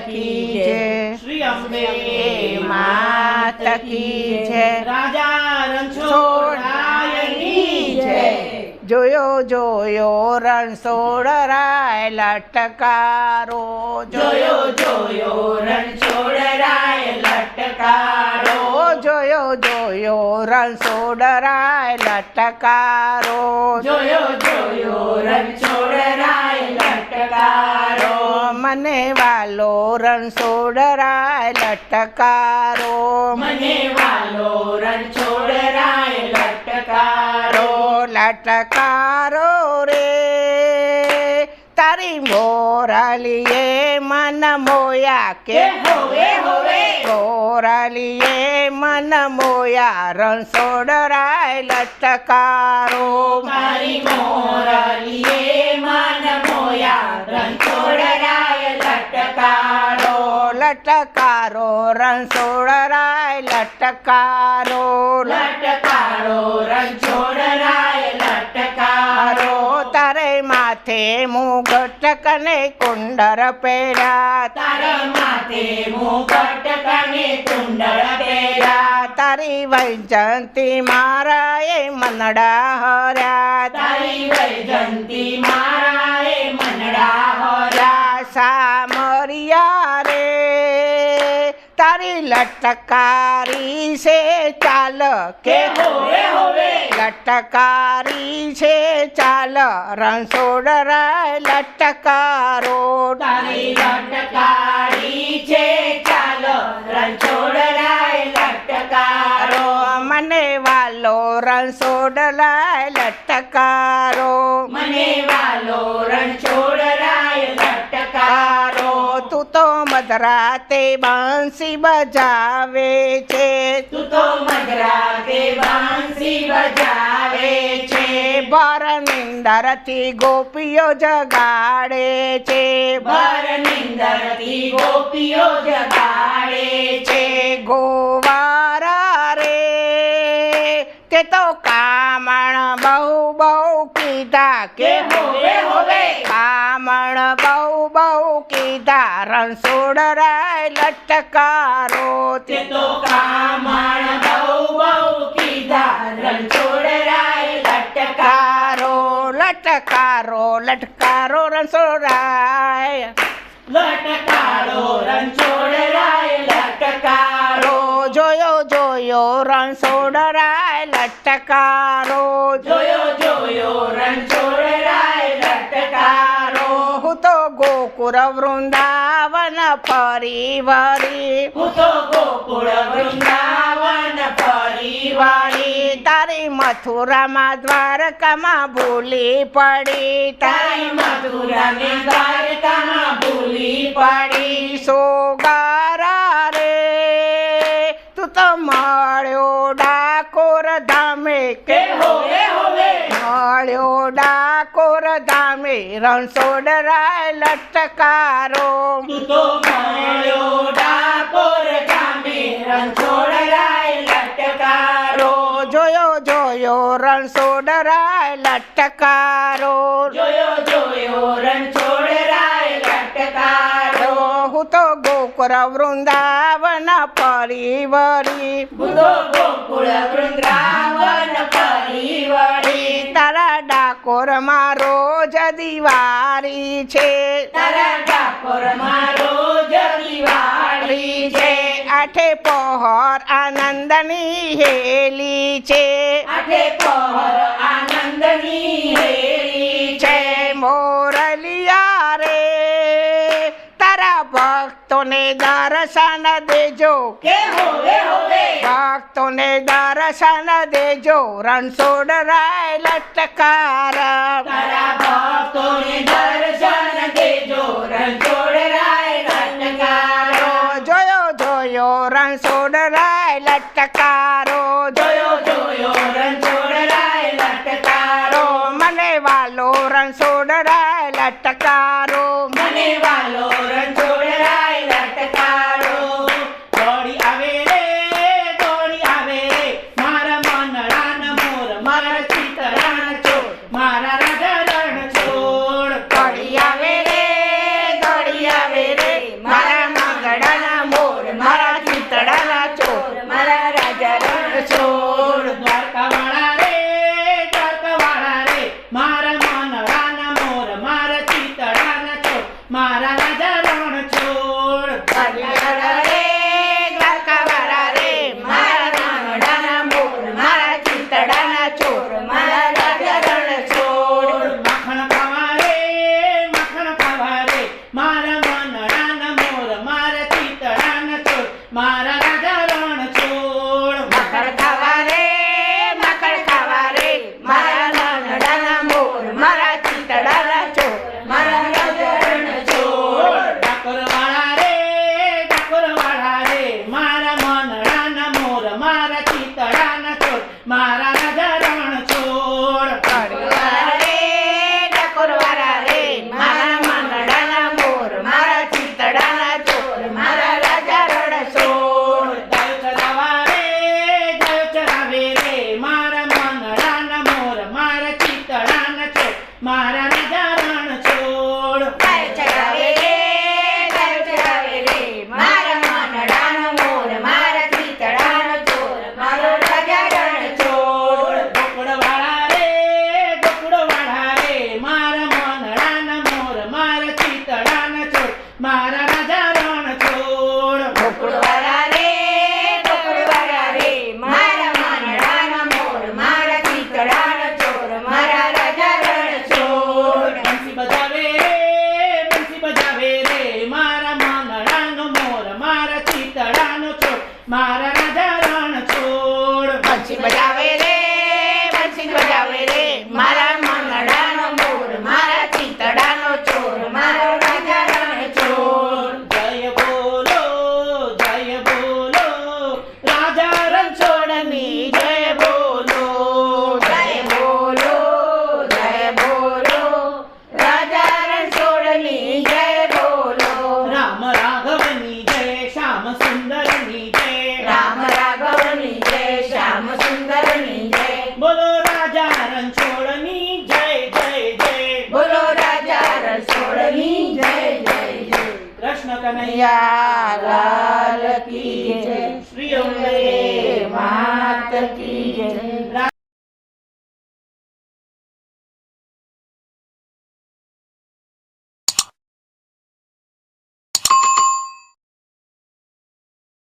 की जय, श्री अम्बे मात की जय, राजा रणछोड़रायनी जय। જોયો જોયો રણછોડરાય લટકારો, જોયો જોયો રણછોડરાય લટકારો, જોયો જોયો રણછોડરાય લટકારો, જોયો જોયો રણછોડરાય લટકારો, મને વાલો રણછોડરાય લટકારો, મને વાલો રણછોડરાય લટકારો, લટકારો રે તારી મોરાલીએ મન મોયા કે હોવે હોવે, મોરાલીએ મન મોયા રણછોડરાય લટકારો, મારી મોરાલીએ મન મોયા રણછોડરાય લટકારો, લટકારો રણછોડરાય લટકારો, લટકારો રણછોડરાય લટકારો, તારે માથે મુગટ કને કુંડર પહેર્યા, તારા માથે મુગટ કને કુંડળ પહેર્યા, તારી વૈજંતી મારાએ મનડા હર્યા, તારી વૈજંતી મારાએ મનડા હર્યા, સામરિયા રે તારી લટકારી છે ચાલ કે હોવે હોવે, લટકારી છે ચાલ રણછોડરાય લટકારો, તારી લટકારી છે ચાલ રણછોડરાય લટકારો, મને વાલો રણછોડરાય લટકારો, મને વાલો રણછોડરાય લટકારો, તું તો મધરાતે બંસી બજાવે છે, તું તો મધરાતે બાંસી બજાવે છે, ભર નિંદરથી ગોપીઓ જગાડે છે, ભર નિંદરથી ગોપીઓ જગાડે છે, ગોવારા રે તે તો કામણ બહુ બહુ કીધા કે હોવે હોવે, કામણ બહુ બહુ કીધા રણછોડરાય લટકારો, તે તો કામણ બહુ બહુ કીધા રણછોડરાય લટકારો, લટકારો લટકારો રણછોડરાય લટકારો રણછોડરાય લટકારો, જોયો જોયો રણછોડરાય લટકારો, જોયો જોયો રણછોડરાય લટકારો, હું તો ગોકુળ વૃંદાવન ફરી વળી, હું તો ગોકુળ વૃંદાવન ફરી વળી, તારી મથુરામાં દ્વારકામાં ભૂલી પડી, તારી મથુરાને દ્વારકામાં ભૂલી પડી સોગારા રે તું તો મળ્યો ડાકોર ધામે, કે હોવે હોવે, મળ્યો ડાકોર ધામે રણછોડરાય લટકારો, તું તો મળ્યો ડાકોર ગામે રણછોડરાય લટકારો, જોયો જોયો રણછોડરાય લટકારો, જોયો જોયો રણછોડરાય લટકારો, હું તો ગોકુળ વૃંદાવન ફરી વળી, હું તો ગોકુળ વૃંદાવન ફરી વળી, તારા ડાકોરમાં રોજ દિવાળી છે, તારા ડાકોરમાં રોજ દિવાળી છે, આઠે પહોર આનંદની હેલી છે, આઠે પહોર આનંદની હેલી છે, મોરલિયા રે તારા ભક્તોને દર્શન દેજો, કે હોવે હોવે, ભક્તોને દર્શન દેજો રણછોડરાય લટકારા, તારા ભક્તોને દર્શન દેજો રણછોડરાય લટકારો, જોયો જોયો રણછોડરાય લટકારો, જોયો જોયો રણછોડરાય લટકારો, મને વાલો રણછોડરાય લટકારો, મને વાલો રણછોડરાય લટકારો, દોડી આવે રે દોડી આવે રે, મારા મનડાના મોર મારા ચિતરાના ચોર, મારા રાજા રણછોડ, દોડી આવે રે દોડી આવે રે મારા મારા રાજા રણછોડ. મકર ખાવા રે મારા નાનડાના મોર મારા ચિતડાના ચોર મારા રાજા રણછોડ. ડાકોરવાળા રે મારા મનડાના મોર મારા ચિતડાના ચોર મારા રાજા રણછોડ. ડાકોરવાળા રે મારા મંગળાના મોર મારા ચિતડાના ચોર મારા રાજા રણછોડ. ગાયો ચરાવે રે મારા મનડાના મોર મારા ચિતડાના ચોર મારા રાજા રણછોડ. ગાય ચરાવે રે મારા મંગળાના મોર મારા ચિતડાના ચોર મારો રાજા રણછોડ. ગોકળવાળા રે મારા મનડાના મોર મારા ચિતડાના ચોર મારા રાજા રણછોડ. ગોકળવાળા રે મારા મંગળાના મોર મારા ચિતડાના ચોર મારા રાજા રણછોડ. બંસી બજાવે રે મારા મનડાનો મોર મારા ચિતડાનો ચોર મારા રાજા રણછોડ. બંસી બજાવે રે મારા મંગળાનો મોર મારા ચિતડાનો ચોર મારો રાજા રણછોડ. જય બોલો રાજા રણછોડની જય બોલો. જય બોલો રાજા રણછોડની જય બોલો. રામ રાઘવની જય શ્યામ સુંદરની જય. રામ રાઘવની જય શ્યામ સુંદરની જય બોલો રાજા રણછોડની જય જય જય. બોલો રાજા રણછોડની જય જય જય. કૃષ્ણ કનૈયા લાલ કી જય. શ્રી અંબે